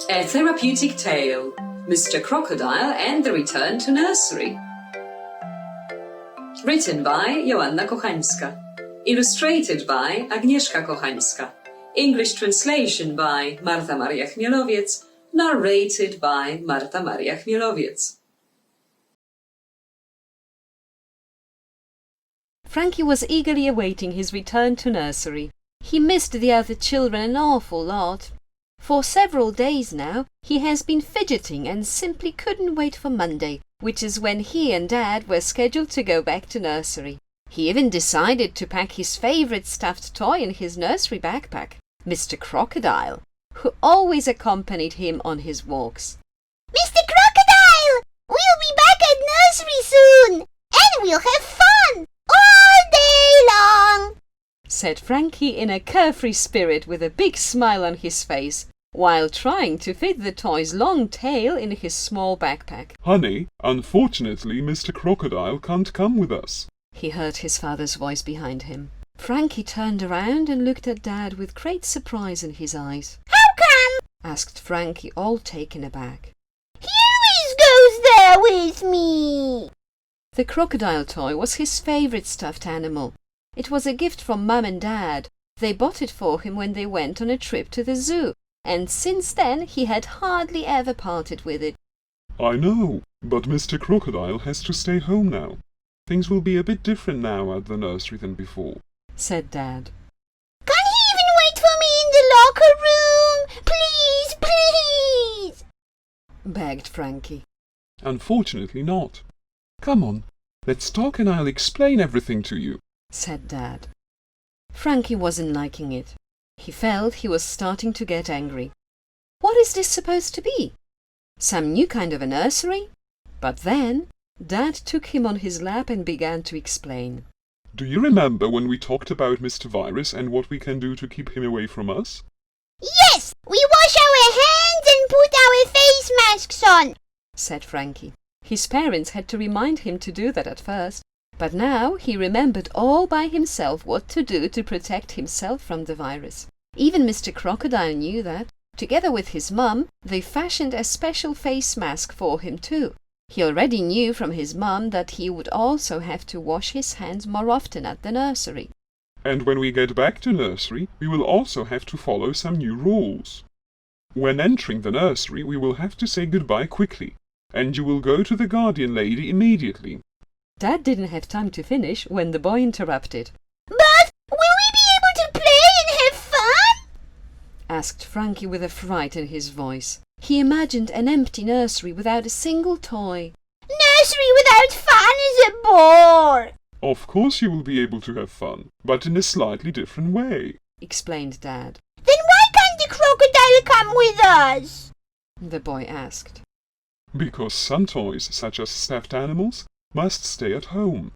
A Therapeutic Tale, Mr. Crocodile and the Return to Nursery. Written by Joanna Kochańska. Illustrated by Agnieszka Kochańska. English translation by Marta Maria Chmielowiec. Narrated by Marta Maria Chmielowiec. Frankie was eagerly awaiting his return to nursery. He missed the other children an awful lot. For several days now he has been fidgeting and simply couldn't wait for Monday, which is when he and Dad were scheduled to go back to nursery. He even decided to pack his favourite stuffed toy in his nursery backpack, Mr. Crocodile, who always accompanied him on his walks. Mr. Crocodile! We'll be back at nursery soon! And we'll have fun! All day long! Said Frankie in a carefree spirit with a big smile on his face, while trying to fit the toy's long tail in his small backpack. Honey, unfortunately Mr. Crocodile can't come with us. He heard his father's voice behind him. Frankie turned around and looked at Dad with great surprise in his eyes. How come? Asked Frankie, all taken aback. He always goes there with me. The crocodile toy was his favourite stuffed animal. It was a gift from Mum and Dad. They bought it for him when they went on a trip to the zoo, and since then he had hardly ever parted with it. I know, but Mr. Crocodile has to stay home now. Things will be a bit different now at the nursery than before, said Dad. Can he even wait for me in the locker room? Please, please! Begged Frankie. Unfortunately not. Come on, let's talk and I'll explain everything to you, said Dad. Frankie wasn't liking it. He felt he was starting to get angry. What is this supposed to be? Some new kind of a nursery? But then Dad took him on his lap and began to explain. Do you remember when we talked about Mr. Virus and what we can do to keep him away from us? Yes, we wash our hands and put our face masks on, said Frankie. His parents had to remind him to do that at first, but now he remembered all by himself what to do to protect himself from the virus. Even Mr. Crocodile knew that. Together with his mum, they fashioned a special face mask for him too. He already knew from his mum that he would also have to wash his hands more often at the nursery. And when we get back to nursery, we will also have to follow some new rules. When entering the nursery, we will have to say goodbye quickly, and you will go to the guardian lady immediately. Dad didn't have time to finish when the boy interrupted. But will we be able to play and have fun? Asked Frankie with a fright in his voice. He imagined an empty nursery without a single toy. Nursery without fun is a bore. Of course you will be able to have fun, but in a slightly different way, explained Dad. Then why can't the crocodile come with us? The boy asked. Because some toys, such as stuffed animals, must stay at home.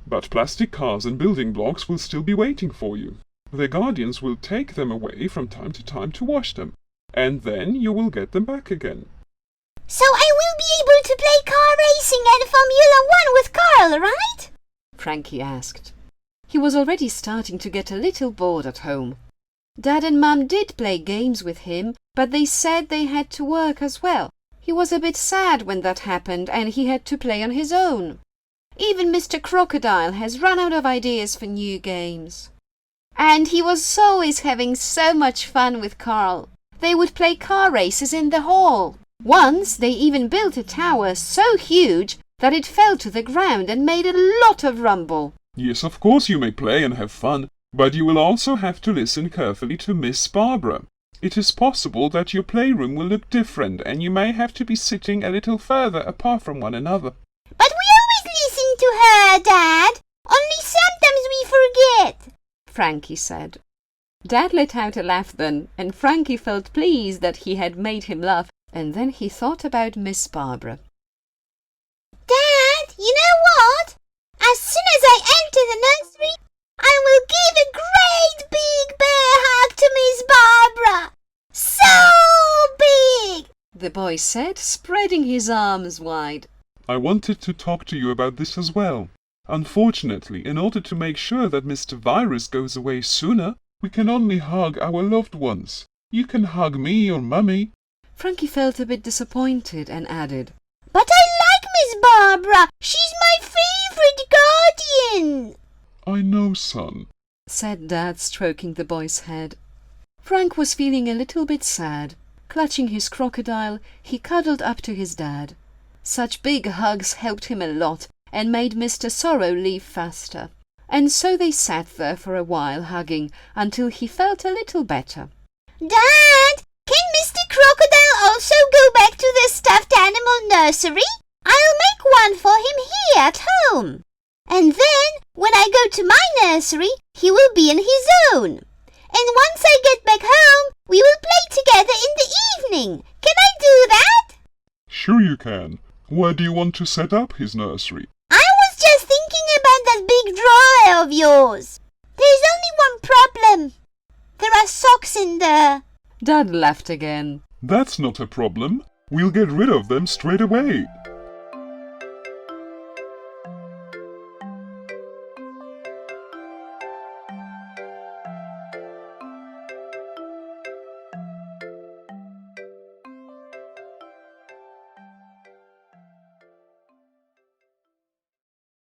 But plastic cars and building blocks will still be waiting for you. The guardians will take them away from time to time to wash them, and then you will get them back again. So I will be able to play car racing and Formula 1 with Carl, right? Frankie asked. He was already starting to get a little bored at home. Dad and Mum did play games with him, but they said they had to work as well. He was a bit sad when that happened and he had to play on his own. Even Mr. Crocodile has run out of ideas for new games. And he was always having so much fun with Carl. They would play car races in the hall. Once they even built a tower so huge that it fell to the ground and made a lot of rumble. Yes, of course you may play and have fun, but you will also have to listen carefully to Miss Barbara. It is possible that your playroom will look different and you may have to be sitting a little further apart from one another. But we always listen to her, Dad. Only sometimes we forget, Frankie said. Dad let out a laugh then, and Frankie felt pleased that he had made him laugh, and then he thought about Miss Barbara. Dad, you know what? As soon as I enter the nursery, I will give a great big bear hug to Miss Barbara. So big! The boy said, spreading his arms wide. I wanted to talk to you about this as well. Unfortunately, in order to make sure that Mr. Virus goes away sooner, we can only hug our loved ones. You can hug me or Mummy. Frankie felt a bit disappointed and added, But I like Miss Barbara. She's my favourite guardian. I know, son, said Dad, stroking the boy's head. Frank was feeling a little bit sad. Clutching his crocodile, he cuddled up to his dad. Such big hugs helped him a lot and made Mr. Sorrow leave faster. And so they sat there for a while hugging until he felt a little better. Dad, can Mr. Crocodile also go back to the stuffed animal nursery? I'll make one for him here at home. And then, when I go to my nursery, he will be in his own. And once I get back home, we will play together in the evening. Can I do that? Sure you can. Where do you want to set up his nursery? I was just thinking about that big drawer of yours. There's only one problem. There are socks in there. Dad laughed again. That's not a problem. We'll get rid of them straight away.